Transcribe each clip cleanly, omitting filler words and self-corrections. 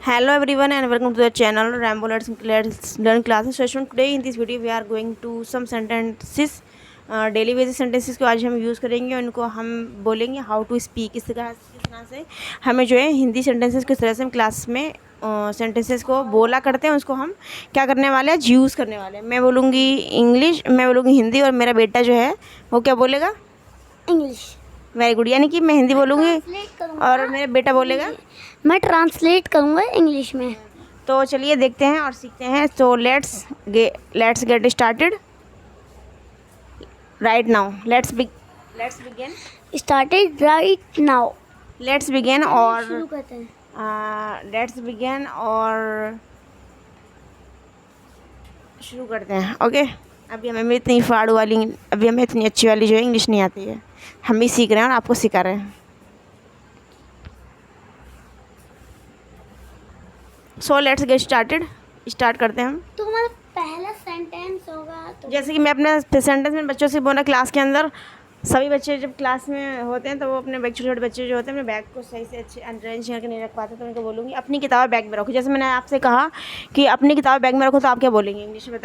Hello everyone and welcome to the channel Rambo Let's Learn Classes session. Today in this video we are going to some sentences, daily basis sentences को आज हम use करेंगे और उनको हम बोलेंगे how to speak. किस तरह से हमें जो है हिंदी सेंटेंसेस किस तरह से हम क्लास में सेंटेंसेस को बोला करते हैं उसको हम क्या करने वाले हैं, यूज़ करने वाले हैं। मैं बोलूँगी इंग्लिश, मैं बोलूँगी हिंदी और मेरा बेटा जो है वो क्या बोलेगा, इंग्लिश। Very good. यानी कि मैं हिंदी बोलूँगी और मेरा बेटा बोलेगा, मैं ट्रांसलेट करूँगा इंग्लिश में। तो चलिए देखते हैं और सीखते हैं। तो let's get started right now. Let's begin started right now. Let's begin और शुरू करते हैं। लेट्स बिगिन और शुरू करते हैं। ओके, अभी हमें इतनी फाड़ू वाली, अभी हमें इतनी अच्छी वाली जो है इंग्लिश नहीं आती है। हम भी सीख रहे हैं और आपको सिखा रहे हैं। So let's get started. Start करते हैं हम। तो हमारा पहला सेंटेंस होगा तो जैसे कि मैं अपने सेंटेंस में बच्चों से बोला, क्लास के अंदर सभी बच्चे जब क्लास में होते हैं तो वो अपने बैग, छोटे छोटे बच्चे जो होते हैं अपने बैग को सही से अच्छे अरेंज करके नहीं रख पाते, तो उनको बोलूँगी अपनी किताब बैग में रखो। जैसे मैंने आपसे कहा कि अपनी किताब बैग में रखो, तो आप क्या बोलेंगे इंग्लिश में?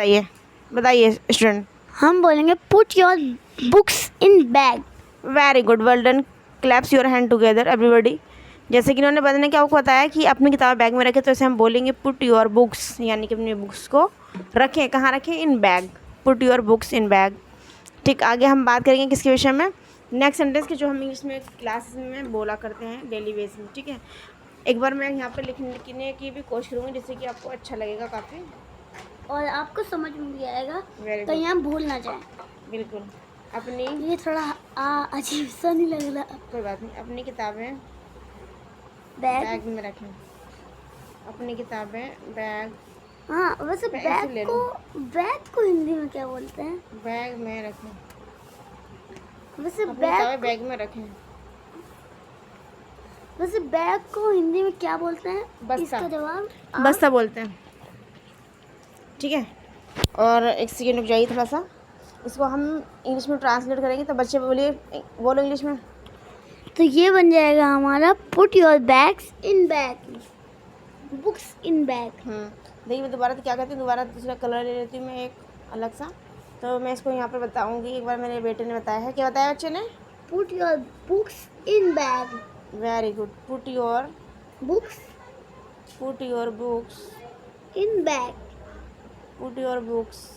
बताइए स्टूडेंट। हम बोलेंगे put your books in bag. Very good, well done. Claps your hand together everybody. जैसे कि इन्होंने बताने क्या आपको बताया कि अपनी किताब बैग में रखें, तो ऐसे हम बोलेंगे पुट योर बुक्स, यानी कि अपनी बुक्स को रखें। कहाँ रखें? इन bag. Put your books in bag. ठीक, आगे हम बात करेंगे किसके विषय में? नेक्स्ट सेंटेंस के जो हम इंग्लिश में क्लास में बोला करते हैं डेली बेस में। ठीक है, एक बार मैं यहाँ पर लिखने की भी कोशिश करूँगी जिससे कि आपको अच्छा लगेगा काफ़ी और आपको समझ में भी आएगा, वेरी तो गुड। यहाँ भूल ना जाए। बिल्कुल। अपनी, ये थोड़ा अजीब सा नहीं लग रहा? कोई बात नहीं, अपनी किताबें बैग में रखें। अपनी किताबें बैग, हाँ, वैसे ऐसे ले लो। बैग को हिंदी में क्या बोलते हैं? बैग में रखें। वैसे अपनी किताबें बैग में रखें। बैग को हिंदी में क्या बोलते हैं? बस्ता। इसका जवाब बस्ता बोलते हैं। ठीक है, और एक सेकेंड रुक जाइए थोड़ा सा। इसको हम इंग्लिश में ट्रांसलेट करेंगे, तो बच्चे बोलिए, बोलो इंग्लिश में। तो ये बन जाएगा हमारा put your bags in bag, books in bag. देखिए मैं दोबारा, तो क्या कहती हूँ, दोबारा दूसरा कलर ले लेती हूँ मैं एक अलग सा। तो मैं इसको यहाँ पर बताऊँगी। एक बार मेरे बेटे ने बताया है, क्या बताया बच्चे ने? Put your books in bag. Very good. Put your books in bag. Put your books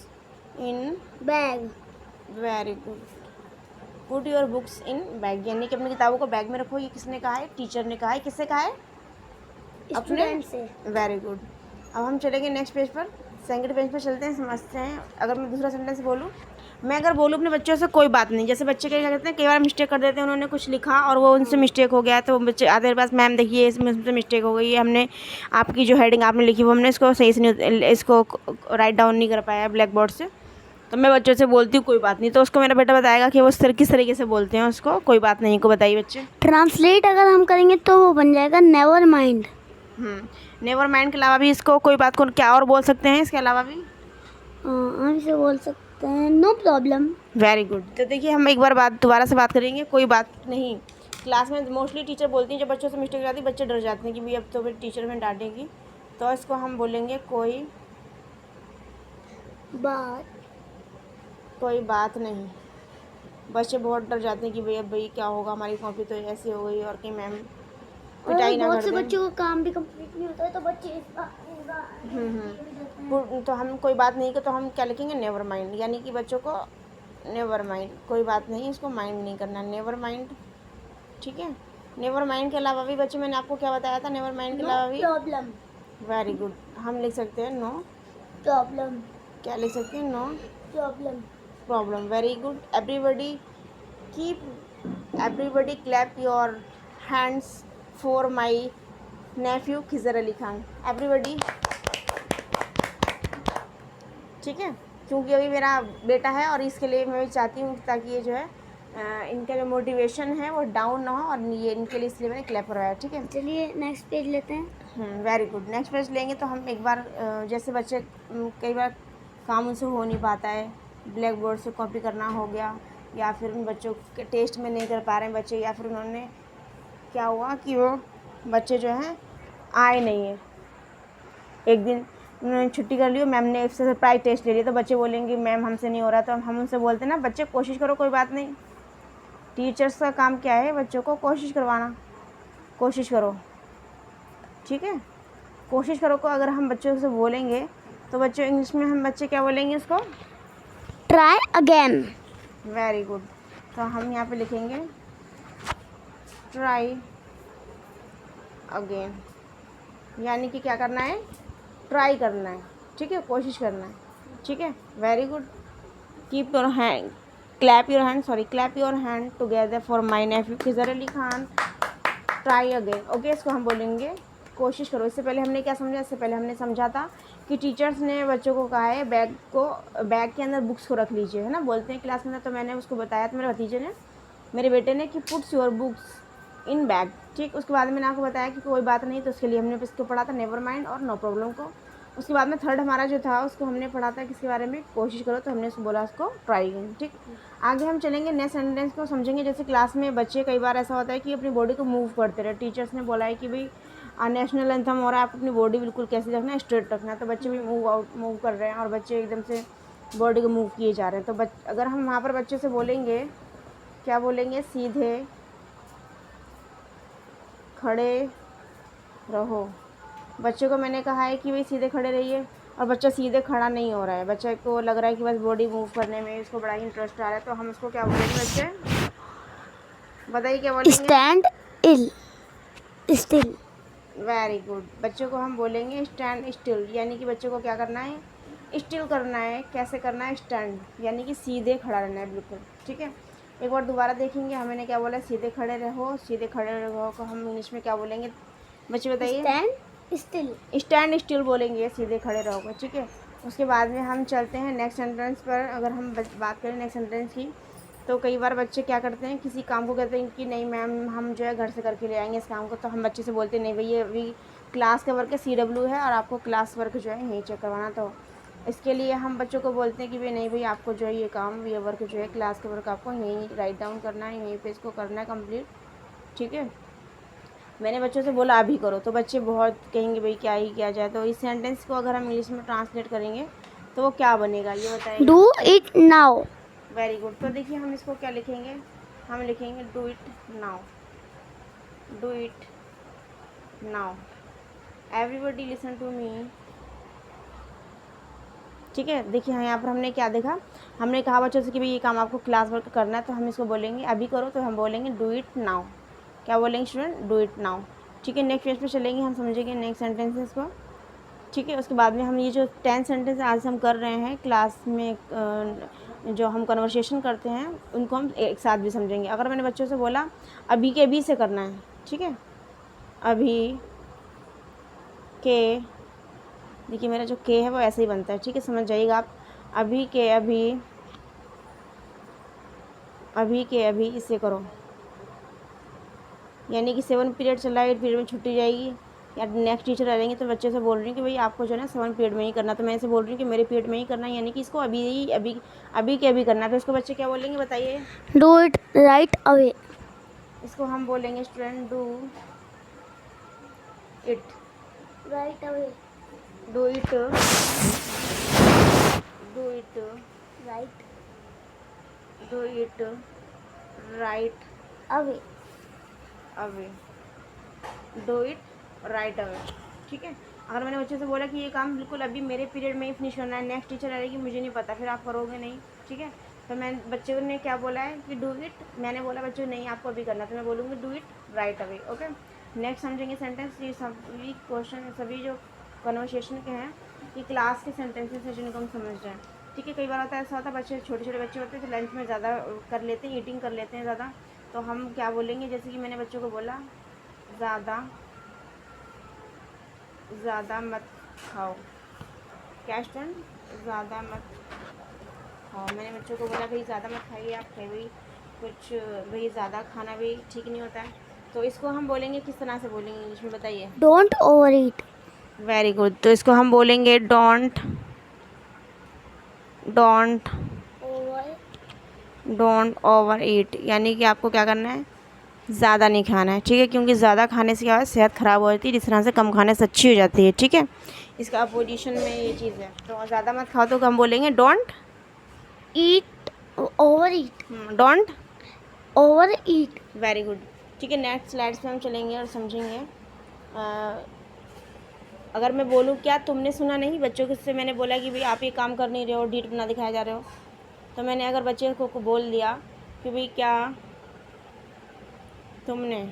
in bag. Very good. Put your books in bag, यानी कि अपनी किताबों को बैग में रखो। ये किसने कहा है? टीचर ने कहा है। किससे कहा है? स्टूडेंट से। Very good. अब हम चलेंगे नेक्स्ट पेज पर, सेकंड पेज पर चलते हैं, समझते हैं। अगर मैं दूसरा सेंटेंस बोलूँ, मैं अगर बोलूँ अपने बच्चों से, कोई बात नहीं। जैसे बच्चे क्या करते हैं, कई बार मिस्टेक कर देते हैं, उन्होंने कुछ लिखा और वो उनसे मिस्टेक हो गया, तो बच्चे आते हैं पास, मैम देखिए इसमें मुझसे मिस्टेक हो गई है, हमने आपकी जो हेडिंग आपने लिखी वो हमने इसको सही से नहीं, इसको राइट डाउन नहीं कर पाया ब्लैक बोर्ड से। तो मैं बच्चों से बोलती हूँ कोई बात नहीं, तो उसको मेरा बेटा बताएगा कि वो किस तरीके से बोलते हैं उसको कोई बात नहीं को। बताइए बच्चे। ट्रांसलेट अगर हम करेंगे तो वो बन जाएगा नेवर माइंड। नेवर माइंड के अलावा भी इसको कोई बात को क्या और बोल सकते हैं? इसके अलावा भी हम इसे बोल सकते हैं नो प्रॉब्लम। Very good. तो देखिए हम एक बार दोबारा से बात करेंगे, कोई बात नहीं। क्लास में मोस्टली टीचर बोलती हैं, जब बच्चों से मिस्टेक हो जाती है बच्चे डर जाते हैं कि भाई अब तो फिर टीचर में डांटेगी, तो इसको हम बोलेंगे कोई बात नहीं। बच्चे बहुत डर जाते हैं कि भाई अब भाई क्या होगा, हमारी कॉपी तो ऐसी हो गई और कि मैम पिटाई ना बहुत कर से दें। बच्चों का काम भी कंप्लीट नहीं होता है, तो बच्चे तो हम कोई बात नहीं का, तो हम क्या लिखेंगे? Never mind. यानी कि बच्चों को नेवर माइंड, कोई बात नहीं, इसको माइंड नहीं करना, नेवर माइंड। ठीक है, नेवर माइंड के अलावा भी बच्चे, मैंने आपको क्या बताया था? नेवर माइंड के अलावा भी प्रॉब्लम। Very good. हम लिख सकते हैं नो प्रॉब्लम। क्या लिख सकते हैं? No problem. Very good. Everybody clap your hands for my nephew Khizar Ali Khan. Everybody. ठीक है, क्योंकि अभी मेरा बेटा है और इसके लिए मैं भी चाहती हूँ ताकि ये जो है इनका जो मोटिवेशन है वो डाउन ना हो, और ये इनके लिए इसलिए मैंने क्लैप करवाया। ठीक है, चलिए नेक्स्ट पेज लेते हैं। Very good. नेक्स्ट पेज लेंगे तो हम एक बार जैसे बच्चे कई बार काम उनसे हो नहीं पाता है, ब्लैक बोर्ड से कॉपी करना हो गया, या फिर उन बच्चों के टेस्ट में नहीं कर पा रहे हैं बच्चे, या फिर उन्होंने क्या हुआ कि वो बच्चे जो हैं आए नहीं हैं, एक दिन उन्होंने छुट्टी कर ली, मैम ने उससे सरप्राइज टेस्ट ले लिया, तो बच्चे बोलेंगे मैम हमसे नहीं हो रहा, तो हम उनसे बोलते ना बच्चे कोशिश करो, कोई बात नहीं। टीचर्स का काम क्या है? बच्चों को कोशिश करवाना। कोशिश करो, ठीक है, कोशिश करो को अगर हम बच्चों से बोलेंगे तो बच्चों इंग्लिश में हम बच्चे क्या बोलेंगे उसको? Try again. Very good. तो हम यहाँ पे लिखेंगे ट्राई अगेन, यानी कि क्या करना है? ट्राई करना है, ठीक है, कोशिश करना है, ठीक है, very good. Keep your hand, clap your hand together for my nephew Khizar Ali Khan. Try again, okay, इसको हम बोलेंगे कोशिश करो। इससे पहले हमने क्या समझा? इससे पहले हमने समझा था कि टीचर्स ने बच्चों को कहा है बैग के अंदर बुक्स को रख लीजिए, है ना, बोलते हैं क्लास के अंदर। तो मैंने उसको बताया था, मेरे भतीजे ने, मेरे बेटे ने, कि puts your books in bag, ठीक। उसके बाद मैंने आपको बताया कि कोई बात नहीं, तो उसके लिए हमने इसको पढ़ा था नेवर माइंड और नो प्रॉब्लम को। उसके बाद में थर्ड हमारा जो था उसको हमने पढ़ा था किसके बारे में? कोशिश करो, तो हमने उसको बोला उसको ट्राई अगेन, ठीक। आगे हम चलेंगे, नेक्स्ट सेंटेंस को समझेंगे। जैसे क्लास में बच्चे कई बार ऐसा होता है कि अपनी बॉडी को मूव करते रहे। टीचर्स ने बोला है कि भाई नेशनल एंथम हो रहा है, आप अपनी बॉडी बिल्कुल कैसे रखना है? स्ट्रेट रखना है। तो बच्चे भी मूव कर रहे हैं और बच्चे एकदम से बॉडी को मूव किए जा रहे हैं। तो अगर हम वहाँ पर बच्चे से बोलेंगे, क्या बोलेंगे? सीधे खड़े रहो। बच्चे को मैंने कहा है कि भाई सीधे खड़े रहिए, और बच्चा सीधे खड़ा नहीं हो रहा है, बच्चे को लग रहा है कि बस बॉडी मूव करने में इसको बड़ा ही इंटरेस्ट आ रहा है। तो हम उसको क्या बोलेंगे? बच्चे बताइए क्या बोलेंगे? Stand still. Very good. बच्चों को हम बोलेंगे स्टैंड स्टिल, यानी कि बच्चों को क्या करना है? स्टिल करना है। कैसे करना है? स्टैंड, यानी कि सीधे खड़ा रहना है, बिल्कुल, ठीक है। एक बार दोबारा देखेंगे, हमने क्या बोला? सीधे खड़े रहो। सीधे खड़े रहो को हम इंग्लिश में क्या बोलेंगे? बच्चे बताइए। Stand still. स्टैंड स्टिल बोलेंगे, सीधे खड़े रहोगे, ठीक है। उसके बाद में हम चलते हैं नेक्स्ट सेंटेंस पर। अगर हम बात करें नेक्स्ट सेंटेंस की, तो कई बार बच्चे क्या करते हैं, किसी काम को कहते हैं कि नहीं मैम हम जो है घर से करके ले आएंगे इस काम को। तो हम बच्चे से बोलते हैं नहीं भाई ये अभी क्लास का वर्क है, CW है, और आपको क्लास वर्क जो है यहीं चेक करवाना। तो इसके लिए हम बच्चों को बोलते हैं कि भाई नहीं भाई आपको जो है ये काम, ये वर्क जो है क्लास का वर्क आपको यहीं राइट डाउन करना है, यहीं पे इसको करना है कंप्लीट, ठीक है। मैंने बच्चों से बोला अभी करो, तो बच्चे बहुत कहेंगे भाई क्या ही किया जाए। तो इस सेंटेंस को अगर हम इंग्लिश में ट्रांसलेट करेंगे तो वो क्या बनेगा, ये बताएंगे? Do it now. Very good. तो देखिए हम इसको क्या लिखेंगे? हम लिखेंगे do it now. Do it now. Everybody listen to me, ठीक है। देखिए हाँ, यहाँ पर हमने क्या देखा? हमने कहा बच्चों से कि भाई ये काम आपको क्लास वर्क करना है, तो हम इसको बोलेंगे अभी करो, तो हम बोलेंगे डू इट नाउ। क्या बोलेंगे स्टूडेंट? डू इट नाउ, ठीक है। नेक्स्ट पेज पे चलेंगे, हम समझेंगे नेक्स्ट सेंटेंसेस को, ठीक है। उसके बाद में हम ये जो 10 सेंटेंस आज हम कर रहे हैं क्लास में, जो हम कन्वर्सेशन करते हैं उनको हम एक साथ भी समझेंगे। अगर मैंने बच्चों से बोला अभी के अभी से करना है, ठीक है, अभी के, देखिए मेरा जो के है वो ऐसे ही बनता है, ठीक है, समझ जाइएगा आप। अभी के अभी, अभी के अभी इसे करो, यानी कि 7 पीरियड चल रहा है, 8 पीरियड में छुट्टी जाएगी या नेक्स्ट टीचर आ जाएंगे, तो बच्चे से बोल रही हूँ कि भाई आपको जो है ना 7 पीरियड में ही करना। तो मैं ऐसे बोल रही हूँ कि मेरे पीरियड में ही करना है, यानी कि इसको अभी के अभी करना है। तो इसको बच्चे क्या बोलेंगे बताइए? Do it right away. इसको हम बोलेंगे student do it right away. Do it, do it right do it right away. Away, do it right away, ठीक है। अगर मैंने बच्चे से बोला कि ये काम बिल्कुल अभी मेरे पीरियड में ही फिनिश होना है, नेक्स्ट टीचर आएगी मुझे नहीं पता, फिर आप करोगे नहीं, ठीक है। तो मैं बच्चे ने क्या बोला है कि डू इट, मैंने बोला बच्चों नहीं आपको अभी करना, तो मैं बोलूँगी do it right away, okay. Next समझेंगे सेंटेंस। ये सभी क्वेश्चन, सभी जो कन्वर्सेशन के हैं, ये क्लास के सेंटेंसेस हैं जिनको हम समझ जाएँ, ठीक है। कई बार होता है ऐसा होता है बच्चे, छोटे छोटे बच्चे होते हैं तो लंच में ज़्यादा कर लेते हैं, ईटिंग कर लेते हैं ज़्यादा। तो हम क्या बोलेंगे? जैसे कि मैंने बच्चों को बोला ज़्यादा मत खाओ। क्या स्टूडेंट? ज़्यादा मत खाओ। मैंने बच्चों को बोला भाई ज़्यादा मत खाइए आप, खाइए भाई कुछ, भाई ज़्यादा खाना भी ठीक नहीं होता है। तो इसको हम बोलेंगे किस तरह से बोलेंगे इंग्लिश में बताइए? Don't over eat. Very good. तो इसको हम बोलेंगे डोंट ओवर ईट, यानी कि आपको क्या करना है? ज़्यादा नहीं खाना है, ठीक है, क्योंकि ज़्यादा खाने से क्या है, सेहत ख़राब हो जाती है, जिस तरह से कम खाने से अच्छी हो जाती है, ठीक है। इसका अपोजिशन में ये चीज़ है, तो ज़्यादा मत खाओ, तो हम बोलेंगे don't eat, over eat, don't. Over eat. Very good, ठीक है। नेक्स्ट स्लाइड्स पे हम चलेंगे और समझेंगे। अगर मैं बोलूँ क्या तुमने सुना नहीं, बच्चों को से मैंने बोला कि भाई आप ये काम कर नहीं रहे हो, ढीठ बना दिखाया जा रहे हो, तो मैंने अगर बच्चे को बोल दिया कि भाई क्या तुमने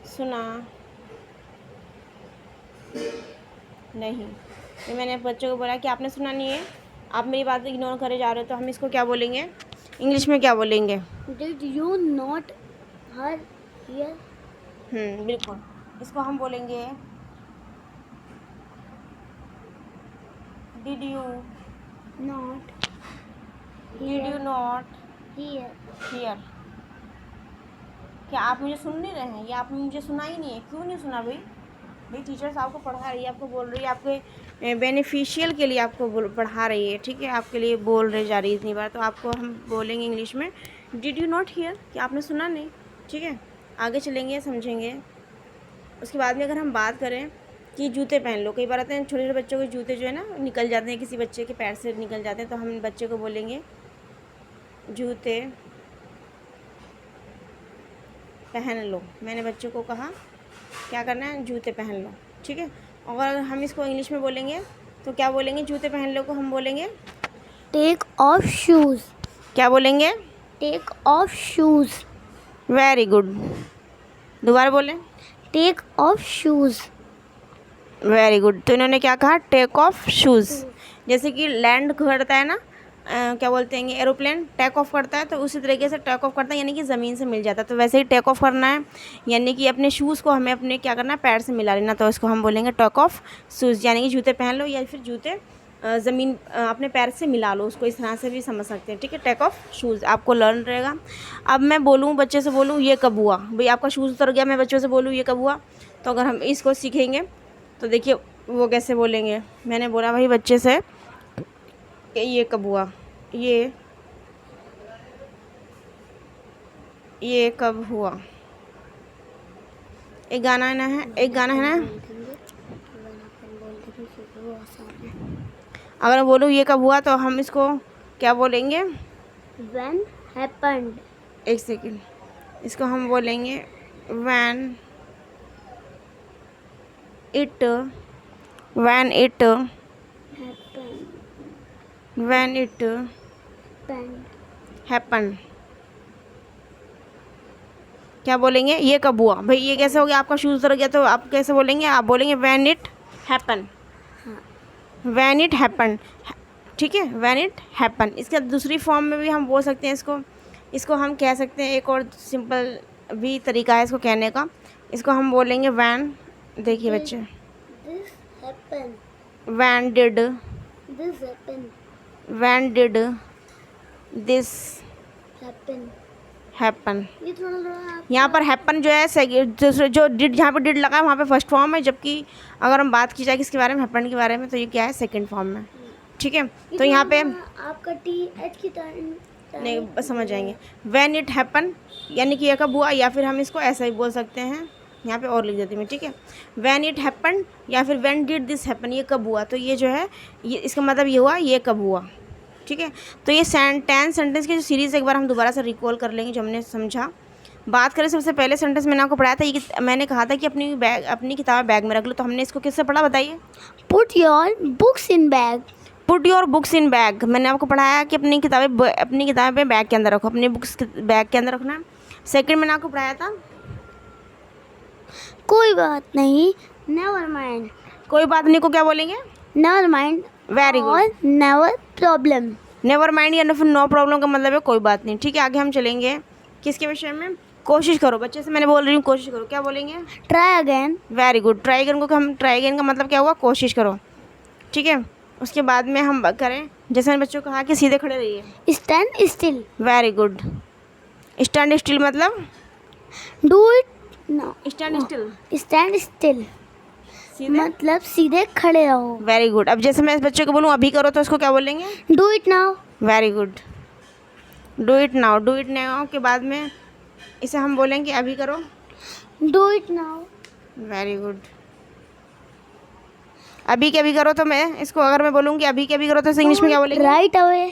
सुना नहीं, तो मैंने बच्चों को बोला कि आपने सुना नहीं है, आप मेरी बात इग्नोर करे जा रहे हो, तो हम इसको क्या बोलेंगे, इंग्लिश में क्या बोलेंगे? Did you not her here? बिल्कुल, इसको हम बोलेंगे डिड यू नॉट हियर? क्या आप मुझे सुन नहीं रहे हैं, या आप मुझे सुना ही नहीं है? क्यों नहीं सुना भाई? टीचर्स आपको पढ़ा रही है, आपको बोल रही है, आपके बेनिफिशियल के लिए आपको पढ़ा रही है, ठीक है, आपके लिए बोल रही जा रही है इतनी बार, तो आपको हम बोलेंगे इंग्लिश में डिड यू नॉट हियर, कि आपने सुना नहीं, ठीक है। आगे चलेंगे, समझेंगे। उसके बाद में अगर हम बात करें कि जूते पहन लो, कई बार आते हैं छोटे छोटे बच्चों के जूते जो है ना निकल जाते हैं, किसी बच्चे के पैर से निकल जाते हैं, तो हम बच्चे को बोलेंगे जूते पहन लो। मैंने बच्चों को कहा क्या करना है, जूते पहन लो, ठीक है। और हम इसको इंग्लिश में बोलेंगे तो क्या बोलेंगे, जूते पहन लो को हम बोलेंगे टेक ऑफ शूज़। क्या बोलेंगे? Take off shoes. Very good, दोबारा बोलें। Take off shoes. Very good, तो इन्होंने क्या कहा, टेक ऑफ शूज़। जैसे कि लैंड करता है ना, क्या बोलते हैं, एरोप्लेन टेक ऑफ करता है, तो उसी तरीके से टेक ऑफ करता है, यानी कि ज़मीन से मिल जाता है, तो वैसे ही टेक ऑफ करना है, यानी कि अपने शूज़ को हमें अपने क्या करना है, पैर से मिला लेना, तो इसको हम बोलेंगे टेक ऑफ शूज़, यानी कि जूते पहन लो, या फिर जूते ज़मीन अपने पैर से मिला लो, उसको इस तरह से भी समझ सकते हैं, ठीक है। टेक ऑफ शूज़ आपको लर्न रहेगा। अब मैं बोलूँ, बच्चे से बोलूँ ये कब हुआ, भाई आपका शूज़ उतर गया, मैं बच्चों से बोलूँ ये कब हुआ, तो अगर हम इसको सीखेंगे तो देखिए वो कैसे बोलेंगे। मैंने बोला भाई बच्चे से कि ये कब हुआ, ये कब हुआ। एक गाना है ना, अगर मैं बोलूँ ये कब हुआ, तो हम इसको क्या बोलेंगे, When happened? एक सेकेंड, इसको हम बोलेंगे when it happened। क्या बोलेंगे, ये कब हुआ, भाई ये कैसे हो गया, आपका शूज़ उतर गया, तो आप कैसे बोलेंगे, आप बोलेंगे when it happened, when it happened, ठीक है, when it happened। इसका दूसरी फॉर्म में भी हम बोल सकते हैं इसको हम कह सकते हैं, एक और सिंपल भी तरीका है इसको कहने का, इसको हम बोलेंगे when, देखिए बच्चे, This happened. when did this happen। ये थोड़ा यहाँ पर हैपन जो है दूसरे जो डिड, जहाँ पे डिड लगा है वहाँ पे फर्स्ट फॉर्म है, जबकि अगर हम बात की जाए किसके बारे में, हैपन के बारे में, तो ये क्या है, सेकंड फॉर्म में, ठीक है। तो यहाँ पे आपका TH की टाइम नहीं, बस समझ जाएंगे, व्हेन इट हैपन, यानी कि ये कब हुआ, या फिर हम इसको ऐसा ही बोल सकते हैं, यहाँ पे और लिख देती हूँ, ठीक है, व्हेन इट हैपन, या फिर व्हेन डिड दिस हैपन, ये कब हुआ, तो ये जो है ये इसका मतलब ये हुआ, ये कब हुआ, ठीक है। तो ये 10 सेंटेंस की जो सीरीज़ एक बार हम दोबारा से रिकॉल कर लेंगे जो हमने समझा। बात करें सबसे पहले सेंटेंस मैंने आपको पढ़ाया था, ये मैंने कहा था कि अपनी किताब बैग में रख लो, तो हमने इसको किससे पढ़ा, बताइए। Put your books in bag. Put your books in bag, मैंने आपको पढ़ाया कि अपनी किताबें बैग के अंदर रखो, अपनी बुक्स बैग के अंदर रखना है। सेकंड मैंने आपको पढ़ाया था, कोई बात नहीं, never mind. कोई बात नहीं को क्या बोलेंगे, Never mind. वेरी गुड, और never problem. नेवर माइंड या फिर नो प्रॉब्लम का मतलब है कोई बात नहीं, ठीक है। आगे हम चलेंगे किसके विषय में, कोशिश करो, बच्चे से मैंने बोल रही हूँ कोशिश करो, क्या बोलेंगे, Try again. Very good, try again को हम, ट्राई अगेन का मतलब क्या हुआ, कोशिश करो, ठीक है। उसके बाद में हम करें, जैसे मैंने बच्चों को कहा कि सीधे खड़े रहिए, Stand still. Very good, stand still मतलब Do it now. Stand still, Stand still. सीधे, मतलब सीधे खड़े रहो. Very good. अब जैसे मैं इस बच्चे को बोलूँ अभी करो, तो उसको क्या बोलेंगे, Do it now. Very good. Do it now के बाद में इसे हम बोलेंगे अभी करो। Do it now. Very good. अभी के अभी करो तो मैं इसको अगर मैं बोलूँगी अभी के अभी करो तो इंग्लिश में क्या बोलेंगे? Right away.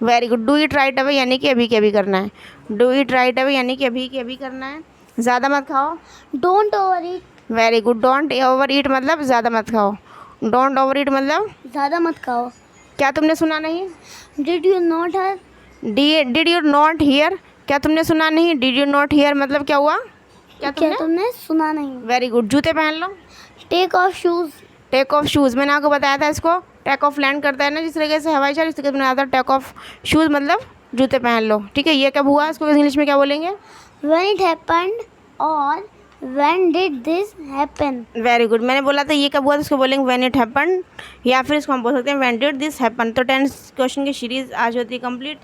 Very good. Do it right away यानी कि अभी के अभी करना है। डू इट राइट अवे यानी कि अभी के अभी करना है। ज़्यादा मत खाओ। Don't overeat. Very good. Don't over ईट मतलब ज़्यादा मत खाओ। डोंट ओवर ईट मतलब ज़्यादा मत खाओ। क्या तुमने सुना नहीं? Did you not hear? Did you not here, क्या तुमने सुना नहीं? डिड यू नॉट हियर मतलब क्या हुआ? क्या क्या तुमने? तुमने सुना नहीं? Very good. जूते पहन लो। Take off shoes. Take off shoes, मैंने आपको बताया था इसको टेक ऑफ लैंड करता है ना जिस तरीके से हवाई जहाज, इस तरीके से बनाया था टेक ऑफ शूज़ मतलब जूते पहन लो। ठीक है, ये कब हुआ इसको इंग्लिश में क्या बोलेंगे? When it happened or when did this happen? Very good. मैंने बोला था ये कब हुआ तो इसको बोलेंगे व्हेन इट हैपेंड, या फिर इसको हम बोल सकते हैं व्हेन डिड दिस हैपन। तो 10 क्वेश्चन की सीरीज आज होती है कंप्लीट।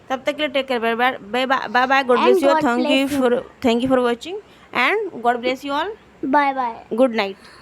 तब तक के लिए take care, bye bye, God And bless you, God bless you. Thank you for watching and God bless you all. Bye bye. Good night.